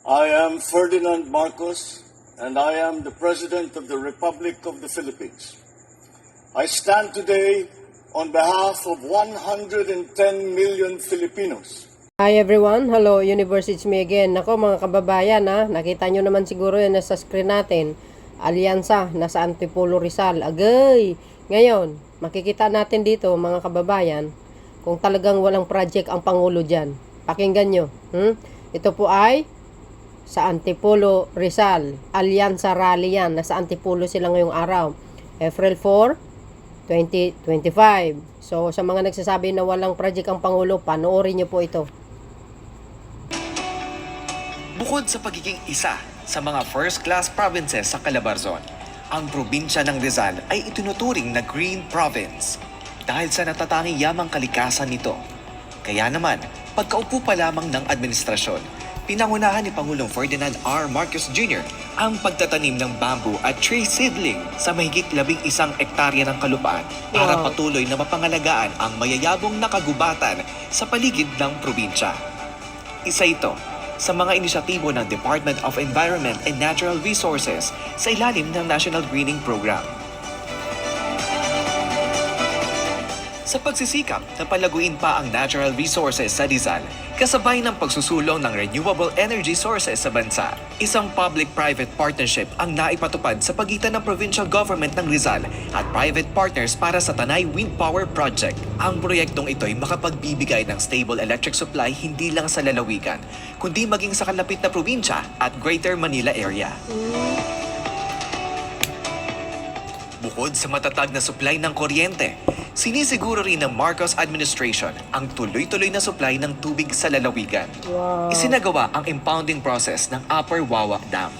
I am Ferdinand Marcos, and I am the President of the Republic of the Philippines. I stand today on behalf of 110 million Filipinos. Hi everyone, hello Universe, it's me again. Nako mga kababayan, nakita nyo naman siguro yan sa screen natin. Alyansa, nasa Antipolo Rizal. Agay! Ngayon, makikita natin dito mga kababayan kung talagang walang project ang Pangulo dyan. Pakinggan nyo. Ito po ay sa Antipolo Rizal. Alyansa Rally yan. Nasa Antipolo sila ngayong araw. April 4, 2025. So, sa mga nagsasabi na walang project ang Pangulo, panoorin nyo po ito. Bukod sa pagiging isa sa mga first-class provinces sa Calabarzon, ang probinsya ng Rizal ay itinuturing na Green Province dahil sa natatangi yamang kalikasan nito. Kaya naman, pagkaupo pa lamang ng administrasyon, pinangunahan ni Pangulong Ferdinand R. Marcos Jr. ang pagtatanim ng bamboo at tree seedling sa mahigit 11 ektarya ng kalupaan para patuloy na mapangalagaan ang mayayabong na kagubatan sa paligid ng probinsya. Isa ito sa mga inisyatibo ng Department of Environment and Natural Resources sa ilalim ng National Greening Program. Sa pagsisikap na palaguin pa ang natural resources sa Rizal, kasabay ng pagsusulong ng renewable energy sources sa bansa, isang public-private partnership ang naipatupad sa pagitan ng provincial government ng Rizal at private partners para sa Tanay Wind Power Project. Ang proyektong ito'y makapagbibigay ng stable electric supply hindi lang sa lalawigan, kundi maging sa kalapit na probinsya at Greater Manila area. Bukod sa matatag na supply ng kuryente, sinisiguro rin ng Marcos administration ang tuloy-tuloy na supply ng tubig sa lalawigan. Isinagawa ang impounding process ng Upper Wawa Dam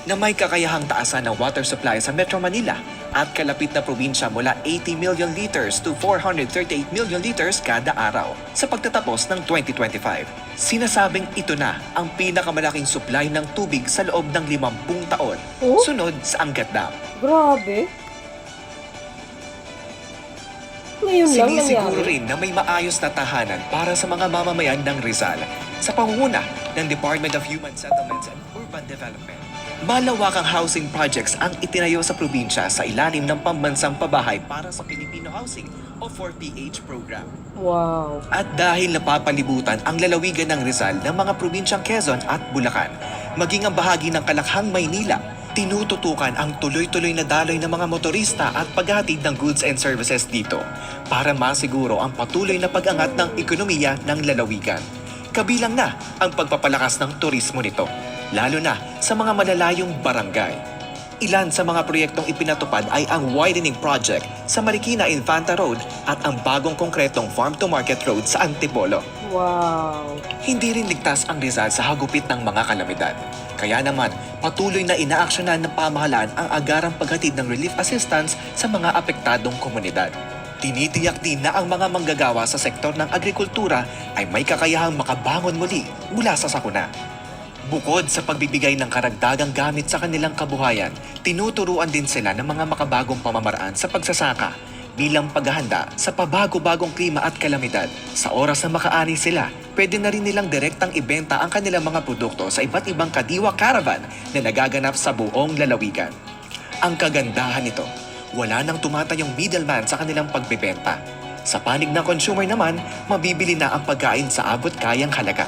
na may kakayahang taasan ng water supply sa Metro Manila at kalapit na probinsya mula 80 million liters to 438 million liters kada araw sa pagtatapos ng 2025. Sinasabing ito na ang pinakamalaking supply ng tubig sa loob ng 50 taon, sunod sa Angat Dam. Grabe! Ngayon lang Sinisiguro nangyari. rin na may maayos na tahanan para sa mga mamamayan ng Rizal sa pangunguna ng Department of Human Settlements and Urban Development. Malawakang housing projects ang itinayo sa probinsya sa ilalim ng Pambansang Pabahay para sa Filipino Housing o 4PH program. Wow! At dahil napapalibutan ang lalawigan ng Rizal ng mga probinsyang Quezon at Bulacan, maging ang bahagi ng Kalakhang, Maynila, tinututukan ang tuloy-tuloy na daloy ng mga motorista at paghatid ng goods and services dito para masiguro ang patuloy na pag-angat ng ekonomiya ng lalawigan. Kabilang na ang pagpapalakas ng turismo nito, lalo na sa mga malalayong barangay. Ilan sa mga proyektong ipinatupad ay ang widening project sa Marikina Infanta Road at ang bagong konkretong farm-to-market road sa Antipolo. Wow! Hindi rin ligtas ang Rizal sa hagupit ng mga kalamidad. Kaya naman, patuloy na inaaksyonan ng pamahalaan ang agarang paghatid ng relief assistance sa mga apektadong komunidad. Tinitiyak din na ang mga manggagawa sa sektor ng agrikultura ay may kakayahang makabangon muli mula sa sakuna. Bukod sa pagbibigay ng karagdagang gamit sa kanilang kabuhayan, tinuturuan din sila ng mga makabagong pamamaraan sa pagsasaka bilang paghahanda sa pabago-bagong klima at kalamidad. Sa oras na makaani sila, pwede na rin nilang direktang ibenta ang kanilang mga produkto sa iba't ibang kadiwa caravan na nagaganap sa buong lalawigan. Ang kagandahan nito, wala nang tumatayong middleman sa kanilang pagbebenta. Sa panig ng consumer naman, mabibili na ang pagkain sa abot kayang halaga.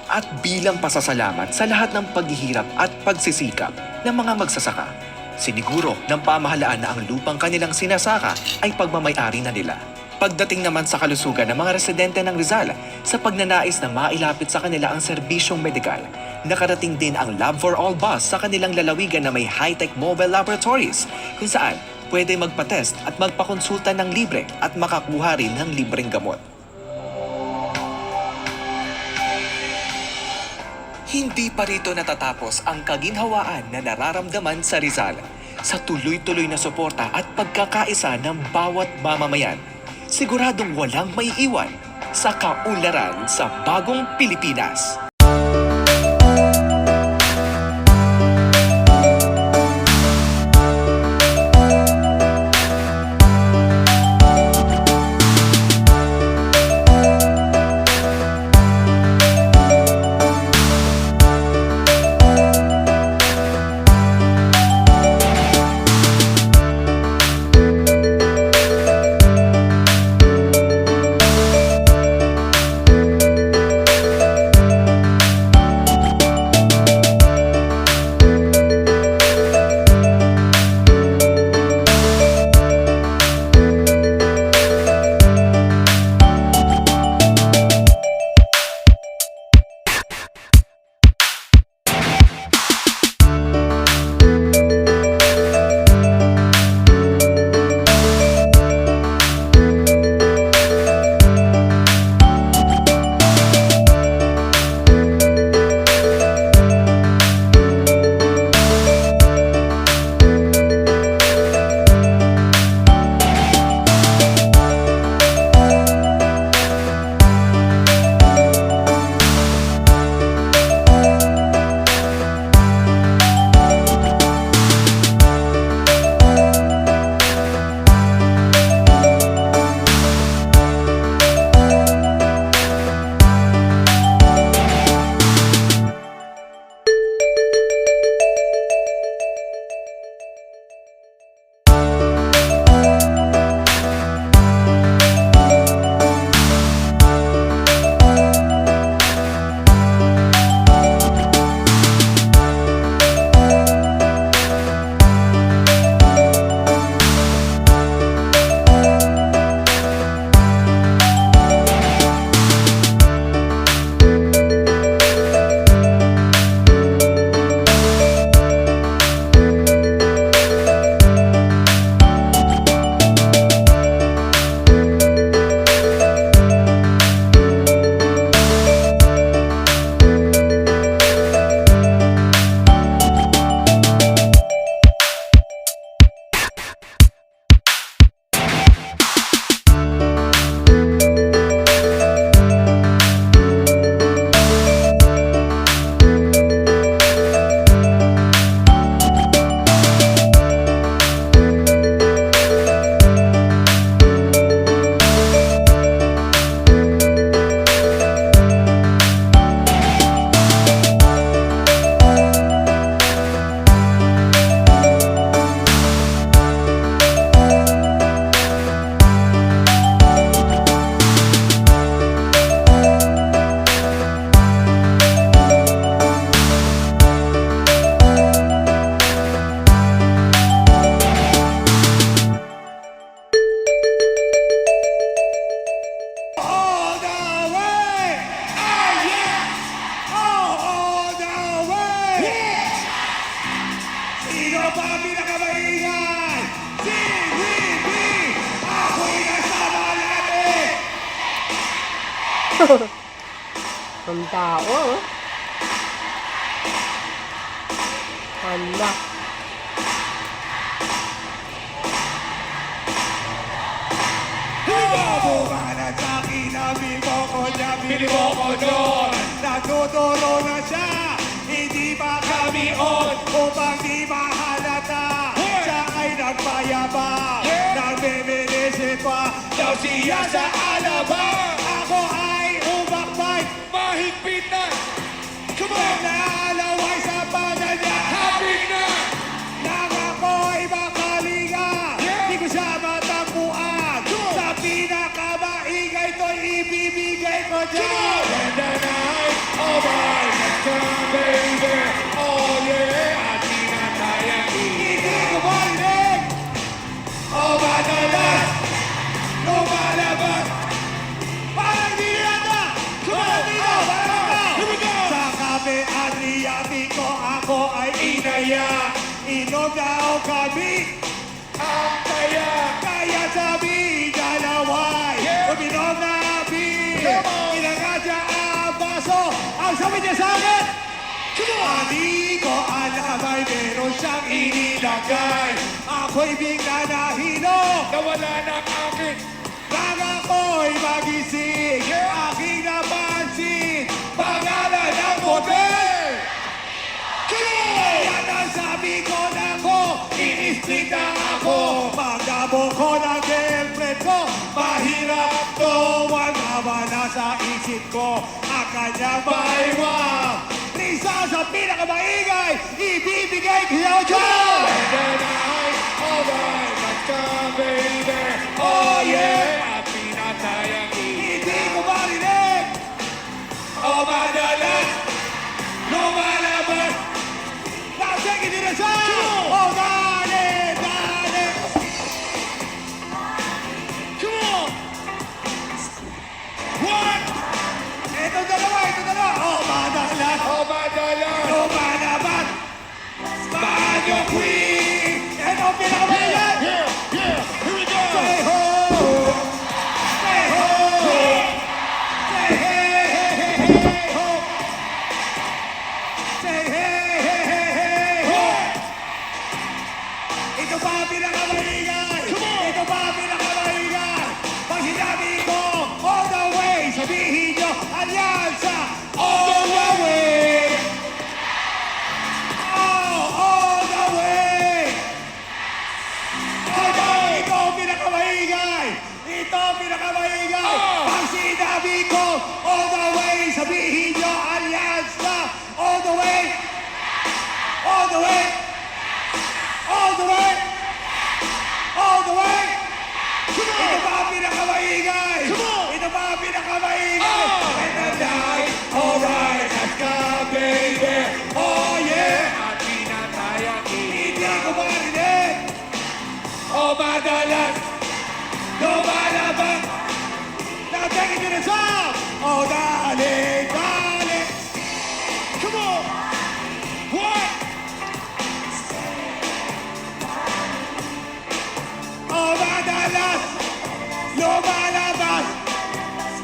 At bilang pasasalamat sa lahat ng paghihirap at pagsisikap ng mga magsasaka, siniguro ng pamahalaan na ang lupang kanilang sinasaka ay pagmamay-ari na nila. Pagdating naman sa kalusugan ng mga residente ng Rizal, sa pagnanais na mailapit sa kanila ang serbisyong medikal, nakarating din ang Lab for All bus sa kanilang lalawigan na may high-tech mobile laboratories kung saan pwede magpatest at magpakonsulta ng libre at makakuha rin ng libreng gamot. Hindi pa rito natatapos ang kaginhawaan na nararamdaman sa Rizal sa tuloy-tuloy na suporta at pagkakaisa ng bawat mamamayan. Siguradong walang maiiwan sa kaunlaran sa bagong Pilipinas. ba ang pinakamaingay? CVP! Ako'y kasama natin! Ang tao, oh. Hala. Bumanan sa akin, nabi mo ko niya, bili mo ko doon. Nagtuturo na siya, hindi ba kami on? Upang di mahalata, siya ay nagpayabang. Nagmimilisip pa, daw siya sa alabang. Ako ay umakbay, mahigpit na. Come on! Naalaway sa banan niya, habig na. Nang ako'y makaliga, di ko siya matampuan. Sa pinakamaingay to'y ibibigay ko dyan. And the night of our come baby, oh yeah. At tinatayang hindi ko marinig. Oh, madalas, lumalabas. Parang di yata. Parang dito, parang dito. Sa kape Adriatico, ako ay inaya. Inom na o kami. Ang kaya, kaya sabi, dalaway. Uminom na abi. Inangat niya ang baso. Ang sabi niya sa akin, hindi ko alam ay meron siyang inilagay. Ako'y bigla nahilo. Nawala ng akin. Nang ako'y magising, aking napansin, pangalan ng motel. Yan ang sabi ko na ko, i-split na ako. Magdabo ko ng girlfriend ko, mahirap to. Wala na sa isip ko, ang kanyang maiwang. Risa sa pinakamaingay, ibibigay ko siya dyan. And then alright, let's go baby. Oh yeah, at pinatayang hindi ko marinig. Oh madalas, lumalabas. Now take it to the side. Oh, dale, dale. Come on. One. Ito dalawa. Oh, madalas. Lumalabas. Banyo Queen. Ito pinakamaingay. Here we go. Say ho. Say ho. Say hey, hey, hey, hey, ho. Say hey, hey, hey, hey, ho. Ito pa ang pinakamaingay. Ito pa ang pinakamaingay. Pag sinabi ko, all the way, sabihin nyo, alyansa, all the way. Oh, all the way. Ito ang pinakamaingay. Ito ang pinakamaingay. Pag sinabi ko, all the way, sabihin nyo, alyansa, all the way. All the way. All the way. All the way. Ito pa ang pinakamaingay. Ito pa ang pinakamaingay. And the night, alright, let's go, baby. Oh, yeah. At pinatayang hindi ko marinig. Oh, madalas, lumalabas. Now take it to the top. Oh, dale, dale. Come on. What? Oh, madalas, lumalabas.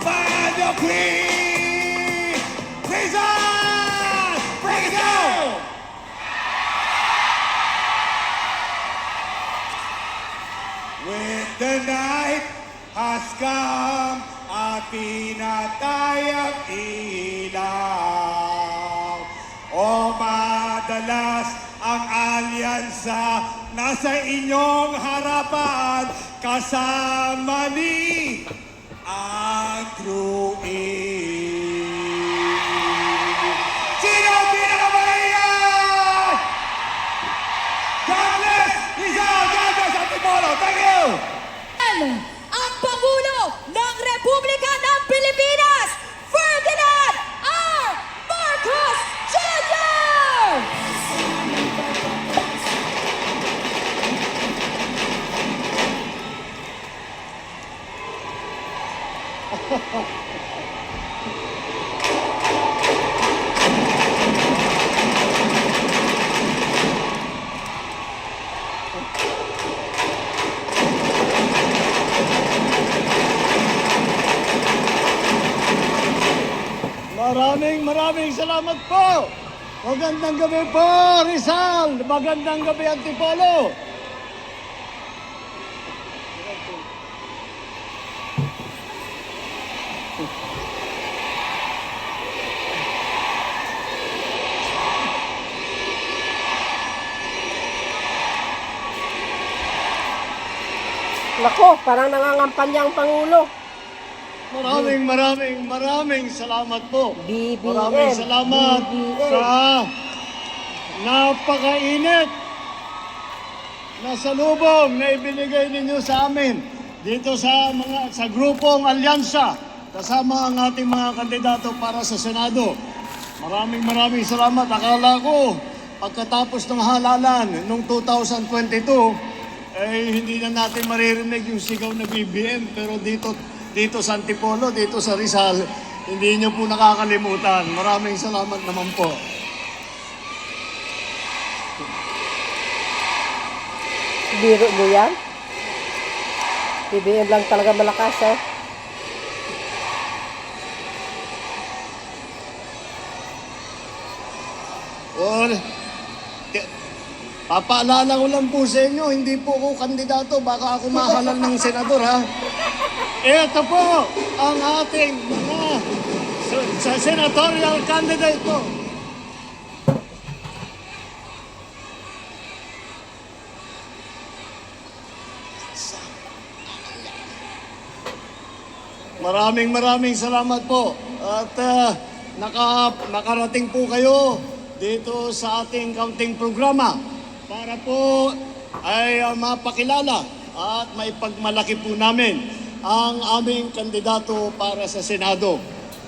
Banyo Queen. Reason. Break it down. When the night has come at pinatayang ilaw, o madalas ang alyansa nasa inyong harapan kasama ni Andrew E. Sino ang pinakamaingay? God bless! Rizal! God bless! Antipolo! Thank you! Ang Pangulo ng Republika ng Pilipinas, Ferdinand R. Marcos Jr. salamat po. Magandang gabi po, Rizal. Magandang gabi, Antipolo. Nako, parang nangangampanya ang Pangulo. Maraming salamat po. BBM. Maraming salamat BBM. sa napakainit na salubong na ibinigay ninyo sa amin dito sa grupong alyansa kasama ang ating mga kandidato para sa Senado. Maraming salamat. Akala ko pagkatapos ng halalan noong 2022 hindi na natin maririnig yung sigaw na BBM, pero dito sa Antipolo, dito sa Rizal, hindi nyo po nakakalimutan. Maraming salamat naman po. Biro mo yan? BBM lang talaga malakas, eh. Papaalala ko lang po sa inyo, hindi po ako kandidato, baka ako mahalal ng senador, ha? Ito po ang ating mga sa senatorial candidate po. Maraming salamat po. At nakarating po kayo dito sa ating counting programa para po ay mapakilala at maipagmalaki po namin ang aming kandidato para sa Senado.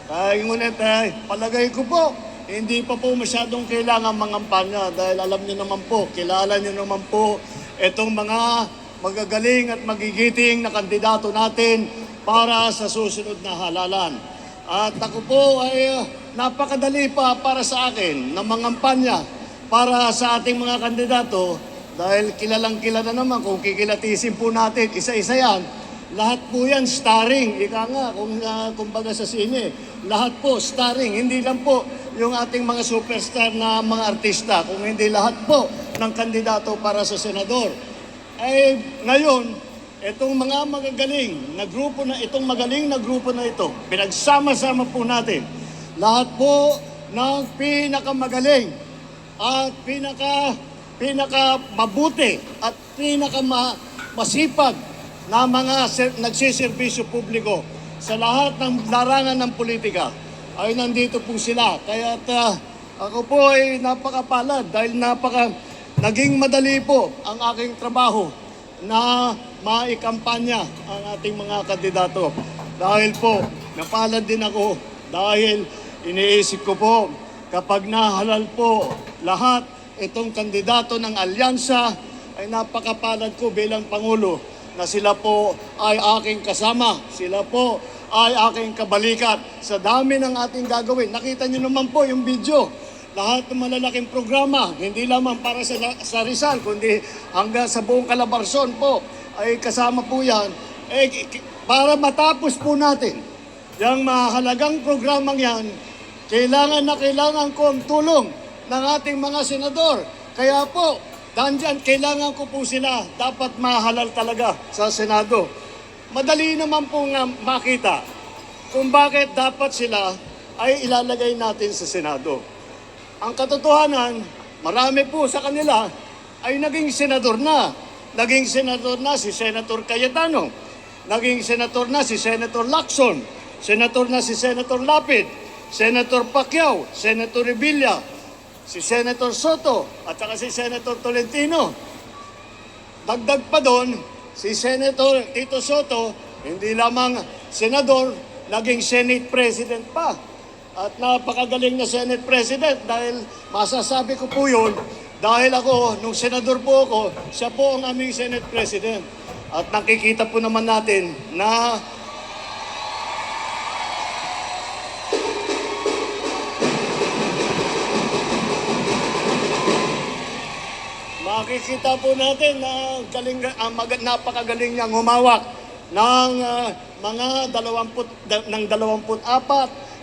Ngunit palagay ko po, hindi pa po masyadong kailangan mangampanya dahil alam niyo naman po, kilala niyo naman po itong mga magagaling at magigiting na kandidato natin para sa susunod na halalan. At ako po ay napakadali pa para sa akin na mangampanya para sa ating mga kandidato dahil kilala naman kung kikilatisin po natin isa-isa yan. Lahat po yan starring, ika nga, kumbaga sa sine. Lahat po starring, hindi lang po yung ating mga superstar na mga artista, kung hindi lahat po ng kandidato para sa senador. Ngayon, itong mga magagaling na grupo na itong magaling na grupo na ito, pinagsama-sama po natin. Lahat po ng pinakamagaling at pinakamabuti at pinakamasipag na mga nagsiservisyo publiko sa lahat ng larangan ng politika ay nandito po sila. Kaya ako po ay napakapalad dahil naging madali po ang aking trabaho na maikampanya ang ating mga kandidato. Dahil po, napalad din ako dahil iniisip ko po kapag nahalal po lahat itong kandidato ng alyansa ay napakapalad ko bilang Pangulo na sila po ay aking kasama, sila po ay aking kabalikat sa dami ng ating gagawin. Nakita niyo naman po yung video. Lahat ng malalaking programa, hindi lamang para sa Rizal, kundi hanggang sa buong Calabarzon po, ay kasama po yan. Para matapos po natin yung mahalagang programang yan, kailangan ko ang tulong ng ating mga senador. Kaya po, dandyan, kailangan ko po sila dapat mahalal talaga sa Senado. Madali naman po nga makita kung bakit dapat sila ay ilalagay natin sa Senado. Ang katotohanan, marami po sa kanila ay naging senador na. Naging senador na si Senator Cayetano. Naging senator na si Senator Lacson. Senator na si Senator Lapid. Senator Pacquiao. Senator Revilla. Si Senator Soto. At saka si Senator Tolentino. Dagdag pa doon, si Senator Tito Soto, hindi lamang senador, naging Senate President pa. At napakagaling na Senate President dahil masasabi ko po yun dahil ako, nung senador po ako, siya po ang aming Senate President. At nakikita po naman natin na makikita po natin na napakagaling niyang humawak ng mga 24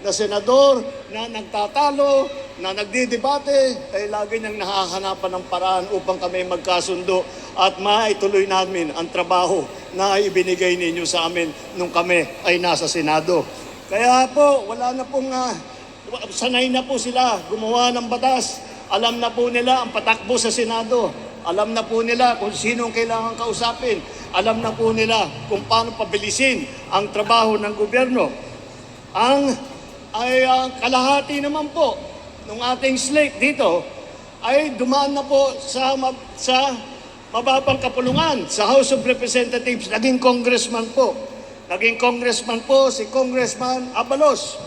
na senador na nagtatalo, na nagdidebate, ay lagi niyang nakahanapan ng paraan upang kami magkasundo at maituloy namin ang trabaho na ibinigay ninyo sa amin nung kami ay nasa Senado. Kaya po, wala na pong sanay na po sila gumawa ng batas. Alam na po nila ang patakbo sa Senado. Alam na po nila kung sino ang kailangan kausapin. Alam na po nila kung paano pabilisin ang trabaho ng gobyerno. Ang kalahati naman po ng ating slate dito ay dumaan na po sa mababang kapulungan sa House of Representatives. Naging congressman po. Naging congressman po si Congressman Abalos.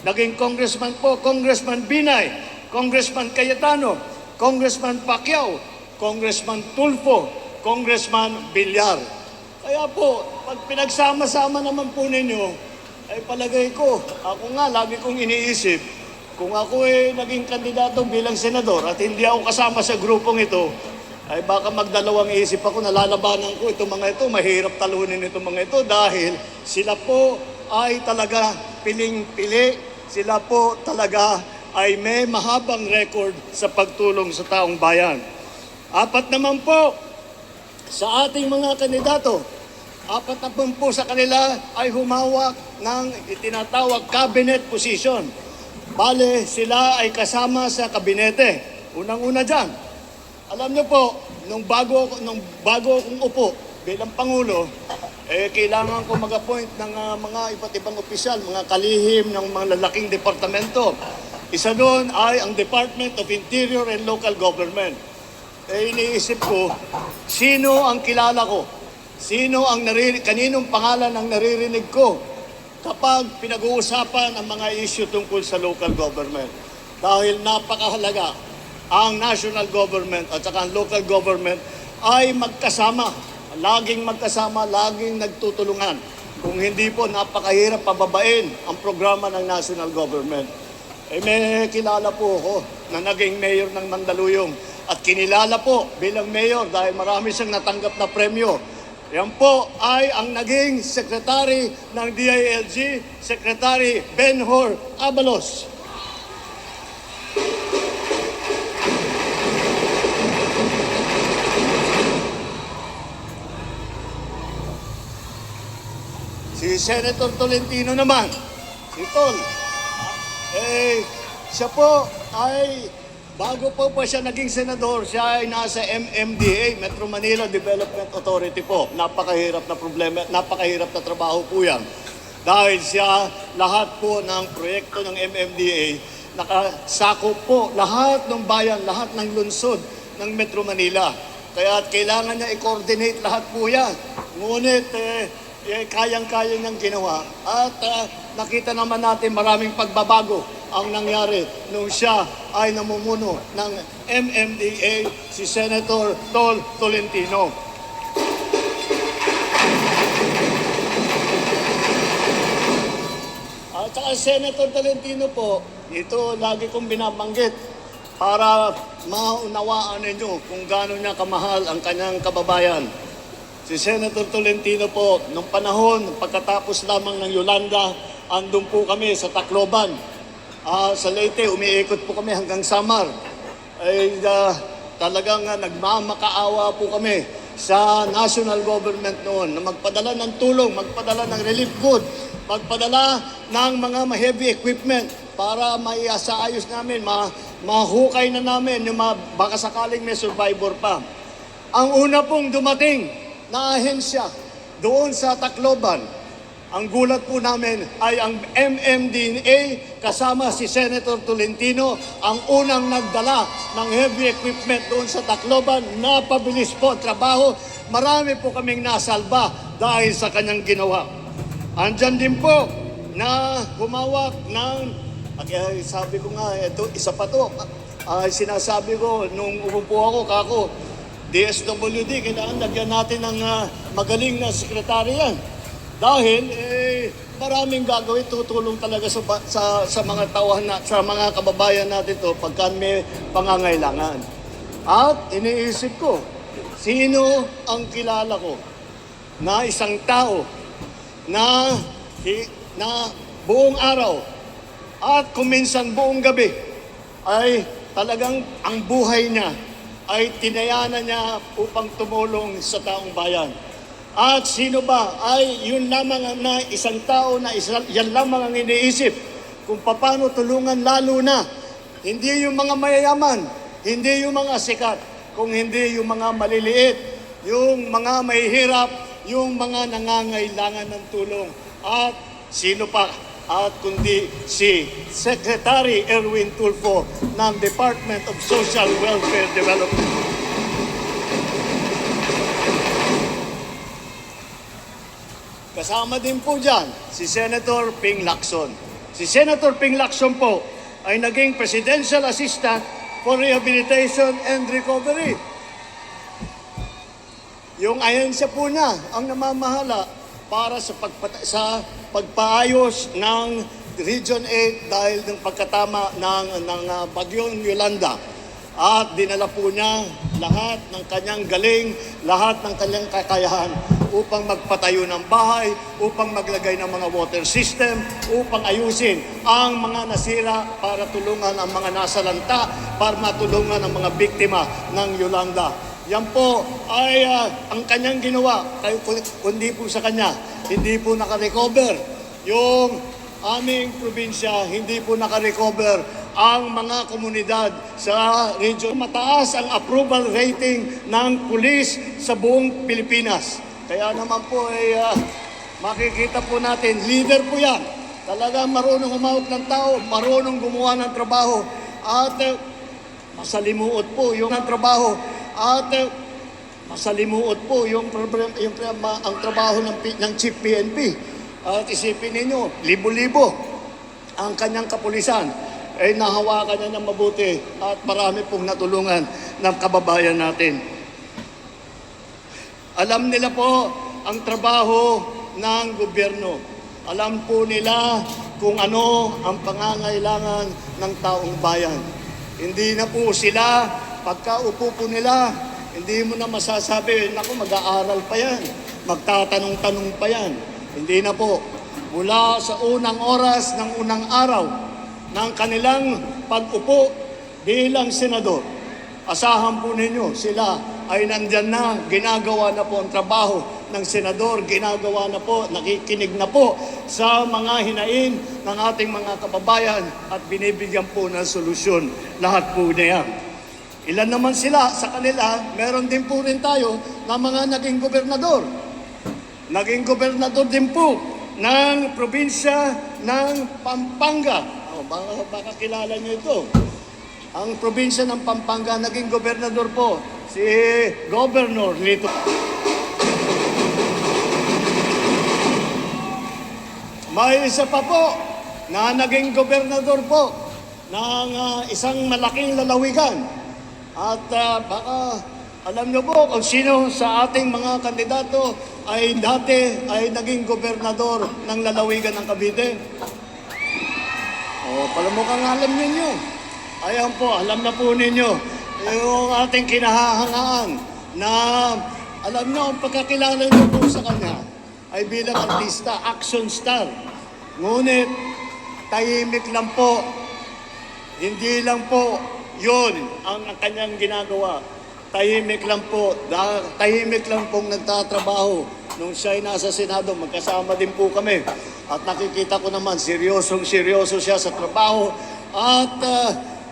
Naging congressman po, Congressman Binay, Congressman Cayetano, Congressman Pacquiao, Congressman Tulfo, Congressman Villar. Kaya po, pag pinagsama-sama naman po ninyo, ay palagay ko, ako nga lagi kong iniisip, kung ako naging kandidato bilang senador at hindi ako kasama sa grupong ito, ay baka magdalawang isip ako, nalalabanan ko itong mga ito, mahirap talunin itong mga ito dahil sila po ay talaga piling-pili, sila po talaga ay may mahabang record sa pagtulong sa taong bayan. Apat naman po sa ating mga kandidato, apat na po sa kanila ay humawak ng itinatawag cabinet position. Bale, sila ay kasama sa kabinete. Unang-una dyan. Alam niyo po, nung bago akong upo bilang Pangulo, kailangan ko mag-appoint ng mga iba't ibang opisyal, mga kalihim ng mga lalaking departamento. Isa doon ay ang Department of Interior and Local Government. Iniisip ko, sino ang kilala ko? Kaninong pangalan ang naririnig ko kapag pinag-uusapan ang mga issue tungkol sa local government? Dahil napakahalaga ang national government at saka ang local government ay magkasama. Laging magkasama, laging nagtutulungan. Kung hindi po, napakahirap pababain ang programa ng national government. May kilala po ako na naging mayor ng Mandaluyong at kinilala po bilang mayor dahil marami siyang natanggap na premyo. Yan po ay ang naging secretary ng DILG, Secretary Benhur Abalos. Si Senator Tolentino naman, si Tol, siya po ay, bago po siya naging senador, siya ay nasa MMDA, Metro Manila Development Authority po. Napakahirap na problema, napakahirap na trabaho po yan. Dahil siya, lahat po ng proyekto ng MMDA, nakasakop po lahat ng bayan, lahat ng lungsod ng Metro Manila. Kaya kailangan niya i-coordinate lahat po yan. Ngunit, kayang-kaya niyang ginawa at nakita naman natin maraming pagbabago ang nangyari nung siya ay namumuno ng MMDA, si Senator Tol Tolentino. At saka Senator Tolentino po, ito lagi kong binabanggit para maunawaan ninyo kung gaano niya kamahal ang kanyang kababayan. Si Senator Tolentino po, nung panahon, pagkatapos lamang ng Yolanda, andun po kami sa Tacloban. Sa Leyte, umiikot po kami hanggang Samar. Talagang nagmamakaawa po kami sa national government noon na magpadala ng tulong, magpadala ng relief good, magpadala ng mga heavy equipment para maiasaayos namin, mahukay na namin yung baka sakaling may survivor pa. Ang una pong dumating na ahensya doon sa Tacloban, ang gulat po namin ay ang MMDA kasama si Senator Tolentino ang unang nagdala ng heavy equipment doon sa Tacloban. Napabilis po trabaho. Marami po kaming nasalba dahil sa kanyang ginawa. Andyan din po na humawak ng, sabi ko nga, ito, isa pa to, sinasabi ko nung umupo ako, kako, DSWD, kailangan lagyan natin ng magaling na sekretary yan. Dahil maraming gagawin, tutulong talaga sa mga tawahan sa mga kababayan natin to pagka may pangangailangan. At iniisip ko, sino ang kilala ko na isang tao na buong araw At kung minsan buong gabi ay talagang ang buhay niya ay tinayana niya upang tumulong sa taong bayan. At sino ba ay yun lamang na isang tao na yan lamang ang iniisip kung paano tulungan, lalo na hindi yung mga mayayaman, hindi yung mga sikat, kung hindi yung mga maliliit, yung mga mahihirap, yung mga nangangailangan ng tulong. At sino pa? At kundi si Secretary Erwin Tulfo ng Department of Social Welfare Development. Kasama din po dyan si Senator Ping Lacson. Si Senator Ping Lacson po ay naging Presidential Assistant for Rehabilitation and Recovery. Yung ahensya po niya ang namamahala para sa pagpaayos ng Region 8 dahil ng pagkatama ng bagyong Yolanda. At dinala po niya lahat ng kanyang galing, lahat ng kanyang kakayahan upang magpatayo ng bahay, upang maglagay ng mga water system, upang ayusin ang mga nasira para tulungan ang mga nasalanta, para matulungan ang mga biktima ng Yolanda. Yan po ay ang kanyang ginawa, kundi po sa kanya, hindi po nakarecover yung aming probinsya, hindi po nakarecover ang mga komunidad sa region. Mataas ang approval rating ng pulis sa buong Pilipinas. Kaya naman po ay makikita po natin, leader po yan. Talagang marunong humawak ng tao, marunong gumawa ng trabaho. At masalimuot po yung trabaho. At masalimuot po yung ang trabaho ng Chief PNP. At isipin ninyo, libo-libo ang kanyang kapulisan ay nahawakan niya ng mabuti at marami pong natulungan ng kababayan natin. Alam nila po ang trabaho ng gobyerno. Alam po nila kung ano ang pangangailangan ng taong bayan. Hindi na po sila, pagkaupo po nila, hindi mo na masasabi, naku, mag-aaral pa yan, magtatanong-tanong pa yan. Hindi na po. Mula sa unang oras ng unang araw ng kanilang pag-upo bilang senador, asahan po ninyo, sila ay nandyan na, ginagawa na po ang trabaho ng senador, ginagawa na po, nakikinig na po sa mga hinain ng ating mga kababayan at binibigyan po ng solusyon lahat po na yan. Ilan naman sila sa kanila, meron din po rin tayo na mga naging gobernador. Naging gobernador din po ng probinsya ng Pampanga. Baka kilala niyo ito. Ang probinsya ng Pampanga, naging gobernador po si Governor Lito. May isa pa po na naging gobernador po ng isang malaking lalawigan. At baka alam niyo po kung sino sa ating mga kandidato ay dati ay naging gobernador ng lalawigan ng Cavite. Palamukang alam ninyo. Ayan po, alam na po ninyo. Yung ating kinahahangaan na alam nyo, ang pagkakilala nyo po sa kanya ay bilang artista, action star. Ngunit, tahimik lang po. Hindi lang po yun ang kanyang ginagawa. Tahimik lang po. Tahimik lang pong nagtatrabaho. Nung siya ay nasa Senado, magkasama din po kami. At nakikita ko naman, seryoso siya sa trabaho. At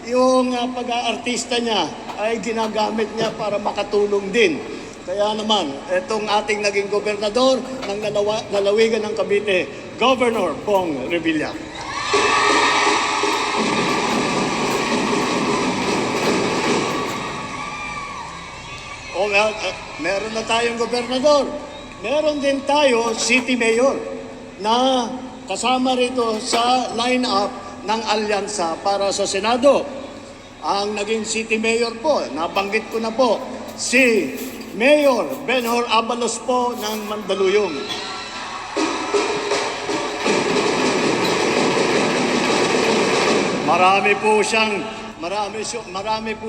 yung pag-aartista niya ay ginagamit niya para makatulong din. Kaya naman, itong ating naging gobernador ng lalawigan ng Cavite, Governor Bong Revilla. Meron na tayong gobernador. Meron din tayo city mayor na kasama rito sa line-up ng alyansa para sa Senado. Ang naging city mayor po, nabanggit ko na po, si Mayor Benhur Abalos po ng Mandaluyong. Marami po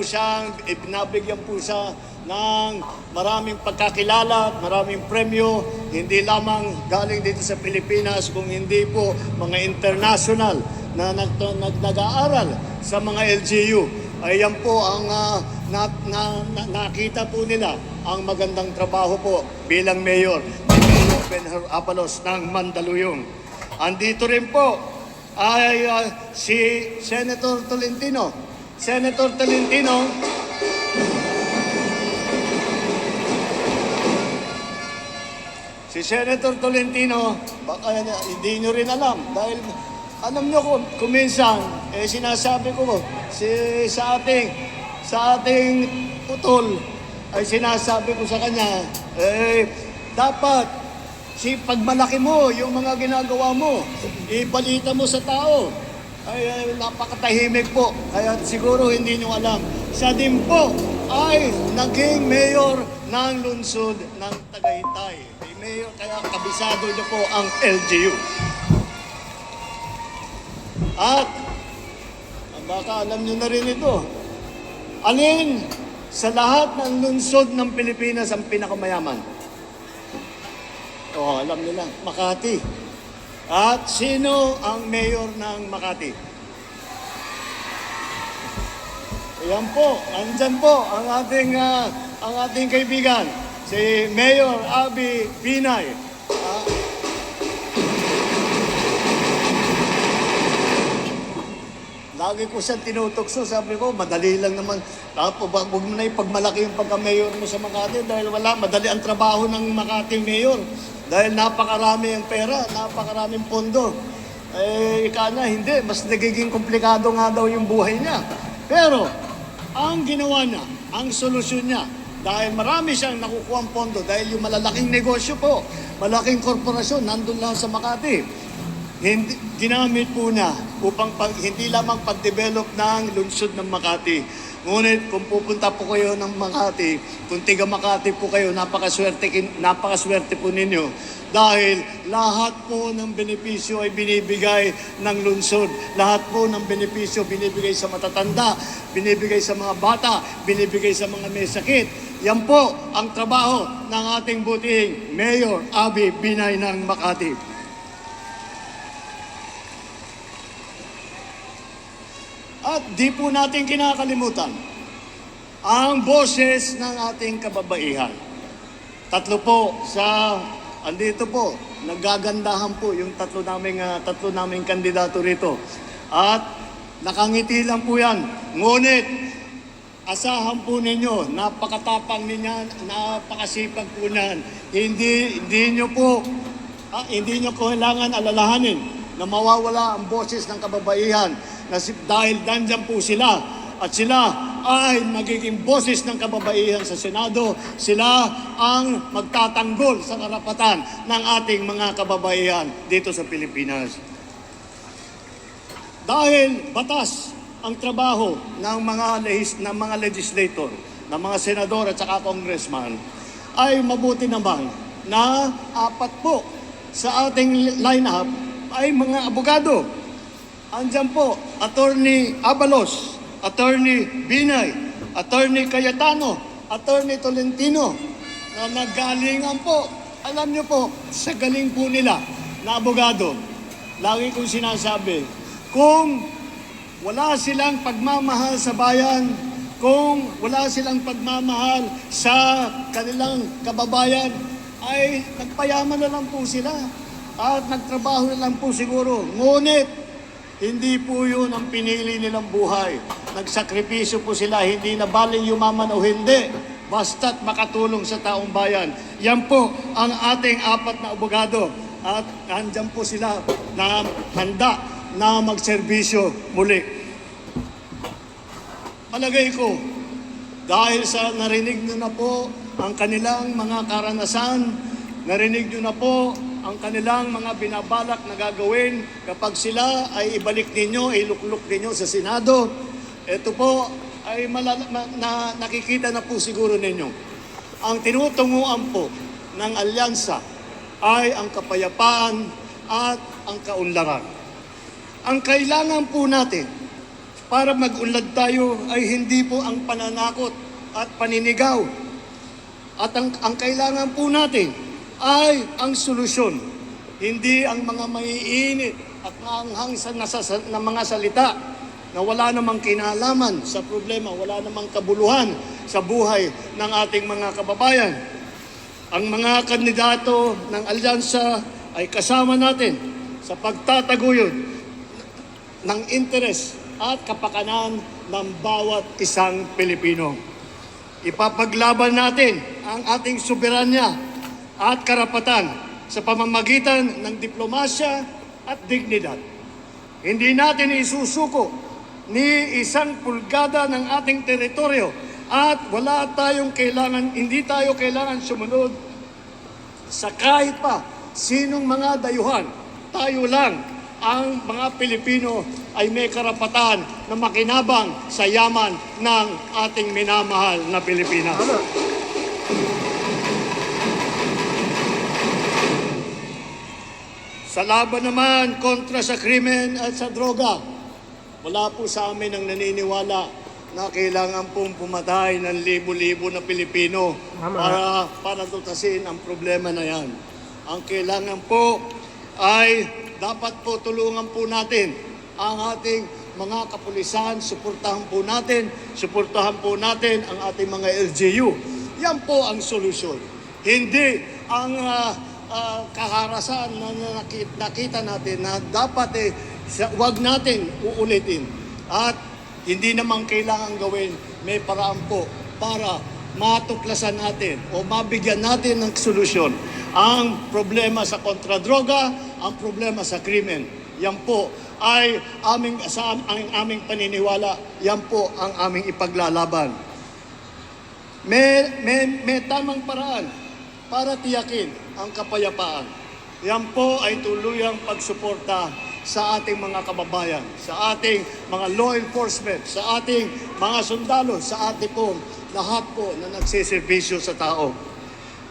siyang ibinabigyan po siya ng maraming pagkakilala at maraming premyo, hindi lamang galing dito sa Pilipinas, kung hindi po mga international na nag-aaral sa mga LGU. Ay yan po ang nakita po nila ang magandang trabaho po bilang mayor ni Mayor Benhur Abalos ng Mandaluyong. Andito rin po ay si Senator Tolentino. Senator Tolentino, si Senator Tolentino, baka hindi nyo rin alam dahil alam nyo kung minsan sinasabi ko sa ating putol ay sinasabi ko sa kanya dapat pag malaki mo yung mga ginagawa mo, ibalita mo sa tao. Ay napakatahimik po. Kaya siguro hindi nyo alam. Siya din po ay naging mayor ng lungsod ng Tagaytay. Mayor, kaya kabisado niyo po ang LGU. At baka alam nyo na rin ito. Alin sa lahat ng lungsod ng Pilipinas ang pinakamayaman? Alam nila, Makati. At sino ang mayor ng Makati? Ayan po, andyan po ang ating kaibigan, si Mayor Abby Binay. Lagi ko siyang tinutokso, sabi ko, madali lang naman. Huwag mo na ipagmalaki yung pagka-mayor mo sa Makati dahil madali ang trabaho ng Makati mayor. Dahil napakarami ang pera, napakaraming pondo. Ika na, hindi. Mas nagiging komplikado nga daw yung buhay niya. Pero, ang ginawa niya, ang solusyon niya, dahil marami siyang nakukuha pondo, dahil yung malalaking negosyo po, malaking korporasyon, nandun lang sa Makati. Ginamit po niya upang hindi lamang pag-develop ng lungsod ng Makati. Ngunit kung pupunta po kayo ng Makati, kung tiga Makati po kayo, napakaswerte po ninyo. Dahil lahat po ng benepisyo ay binibigay ng lungsod. Lahat po ng benepisyo binibigay sa matatanda, binibigay sa mga bata, binibigay sa mga may sakit. Yan po ang trabaho ng ating butihing Mayor Abby Binay ng Makati. At di po natin kinakalimutan ang boses ng ating kababaihan. Tatlo po andito po, nagagandahan po yung tatlo naming kandidato rito. At nakangiti lang po yan. Ngunit, asahan po ninyo, napakatapang ninyan, napakasipag po niyan. Hindi nyo kailangan alalahanin na mawawala ang boses ng kababaihan dahil dandyan po sila at sila ay magiging boses ng kababaihan sa Senado. Sila ang magtatanggol sa karapatan ng ating mga kababaihan dito sa Pilipinas. Dahil batas ang trabaho ng mga legislator, ng mga senador at saka congressman, ay mabuti naman na 4 po sa ating lineup ay mga abogado. Andyan po, Attorney Abalos, Attorney Binay, Attorney Cayetano, Attorney Tolentino, na naggalingan po, alam niyo po, sa galing po nila na abogado. Lagi kong sinasabi, kung wala silang pagmamahal sa bayan, kung wala silang pagmamahal sa kanilang kababayan, ay nagpayaman na lang po sila at nagtrabaho na lang po siguro. Ngunit, hindi po yun ang pinili nilang buhay. Nagsakripisyo po sila, hindi na baling yumaman o hindi. Basta't makatulong sa taong bayan. Yan po ang ating 4 na abogado. At andyan po sila na handa na magserbisyo muli. Palagay ko, dahil sa narinig nyo na po ang kanilang mga karanasan, narinig nyo na po ang kanilang mga binabalak na gagawin kapag sila ay ibalik ninyo, ilukluk ninyo sa Senado. Ito po ay nakikita na po siguro ninyo. Ang tinutunguan po ng alyansa ay ang kapayapaan at ang kaunlaran. Ang kailangan po natin para mag-unlad tayo ay hindi po ang pananakot at paninigaw. At ang kailangan po natin ay ang solusyon. Hindi ang mga maiinit at maanghang na mga salita na wala namang kinalaman sa problema, wala namang kabuluhan sa buhay ng ating mga kababayan. Ang mga kandidato ng alyansa ay kasama natin sa pagtataguyod ng interes at kapakanan ng bawat isang Pilipino. Ipapaglaban natin ang ating soberanya at karapatan sa pamamagitan ng diplomasya at dignidad. Hindi natin isusuko ni isang pulgada ng ating teritoryo at hindi tayo kailangan sumunod sa kahit pa sinong mga dayuhan. Tayo lang ang mga Pilipino ay may karapatan na makinabang sa yaman ng ating minamahal na Pilipinas. Sa laban naman kontra sa krimen at sa droga, wala po sa amin ang naniniwala na kailangan pong pumatay ng libo-libo na Pilipino para tutasin ang problema na yan. Ang kailangan po ay dapat po tulungan po natin ang ating mga kapulisan, suportahan po natin ang ating mga LGU. Yan po ang solusyon. Hindi ang kaharasan na nakita natin na dapat wag natin uulitin. At hindi naman kailangan gawin, may paraan po para matuklasan natin o mabigyan natin ng solusyon ang problema sa kontradroga, ang problema sa krimen. Yan po ay aming paniniwala, yan po ang aming ipaglalaban. May tamang paraan para tiyakin ang kapayapaan. Yan po ay tuluyang pagsuporta sa ating mga kababayan, sa ating mga law enforcement, sa ating mga sundalo, sa ating pong lahat po na nagsiservisyo sa tao.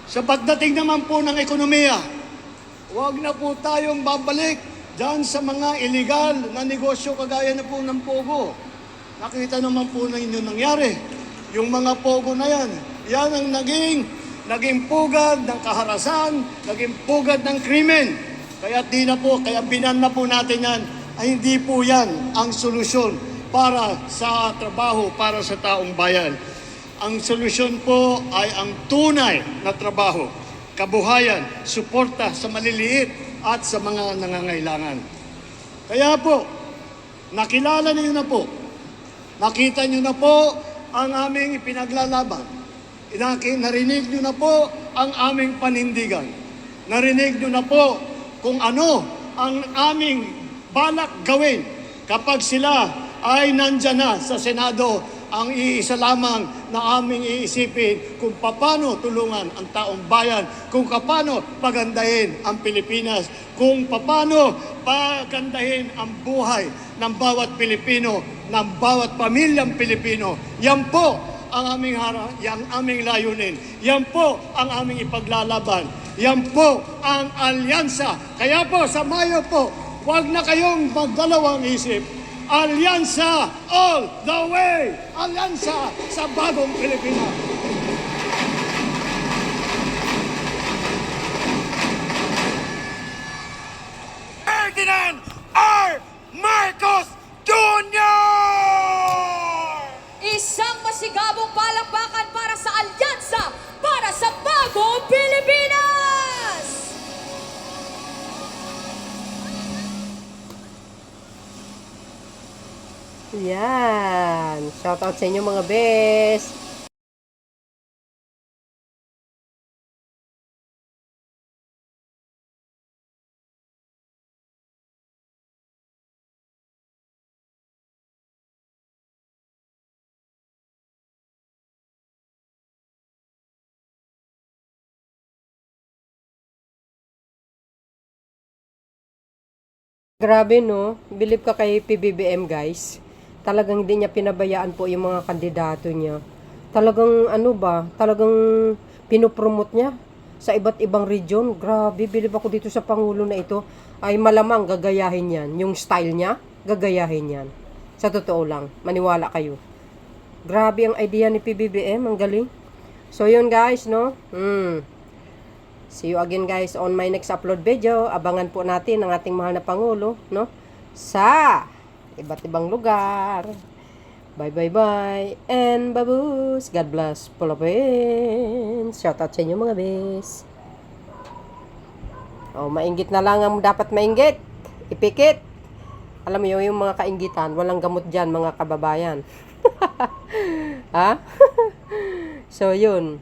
Sa pagdating naman po ng ekonomiya, huwag na po tayong babalik dyan sa mga illegal na negosyo kagaya na po ng Pogo. Nakita naman po na inyo nangyari. Yung mga Pogo na yan ang naging pugad ng kaharasan, naging pugad ng krimen. Kaya binan na po natin yan, ay hindi po yan ang solusyon para sa trabaho, para sa taong bayan. Ang solusyon po ay ang tunay na trabaho, kabuhayan, suporta sa maliliit at sa mga nangangailangan. Kaya po, nakilala niyo na po, nakita niyo na po ang aming ipinaglalaban. Narinig niyo na po ang aming panindigan. Narinig niyo na po kung ano ang aming balak gawin kapag sila ay nandyan na sa Senado. Ang iisa lamang na aming iisipin kung paano tulungan ang taong bayan, kung paano pagandahin ang Pilipinas, kung paano pagandahin ang buhay ng bawat Pilipino, ng bawat pamilyang Pilipino. Yan po ang aming layunin. Yan po ang aming ipaglalaban. Yan po ang alyansa. Kaya po sa Mayo po, huwag na kayong magdalawang isip. Alyansa all the way! Alyansa sa bagong Pilipinas! Ferdinand R. Marcos Jr. Isang masigabong palakpakan para sa alyansa para sa bagong Pilipinas! Yan. Shoutout sa inyo mga best. Grabe no, believe ka kay PBBM guys. Talagang hindi niya pinabayaan po yung mga kandidato niya. Talagang talagang pinopromote niya sa iba't ibang region. Grabe, believe ako dito sa Pangulo na ito. Ay malamang gagayahin yan. Yung style niya, gagayahin yan. Sa totoo lang, maniwala kayo. Grabe ang idea ni PBBM, ang galing. So yun guys, no? See you again guys on my next upload video. Abangan po natin ang ating mahal na Pangulo, no? Sa iba't ibang lugar. Bye. And babus. God bless Philippines. Shout out sa inyo mga bes. Oh, mainggit na lang ang dapat mainggit. Ipikit. Alam mo yung mga kainggitan, walang gamot dyan mga kababayan. Ha? So yun.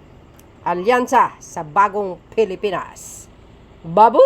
Alyansa sa bagong Pilipinas. Babu!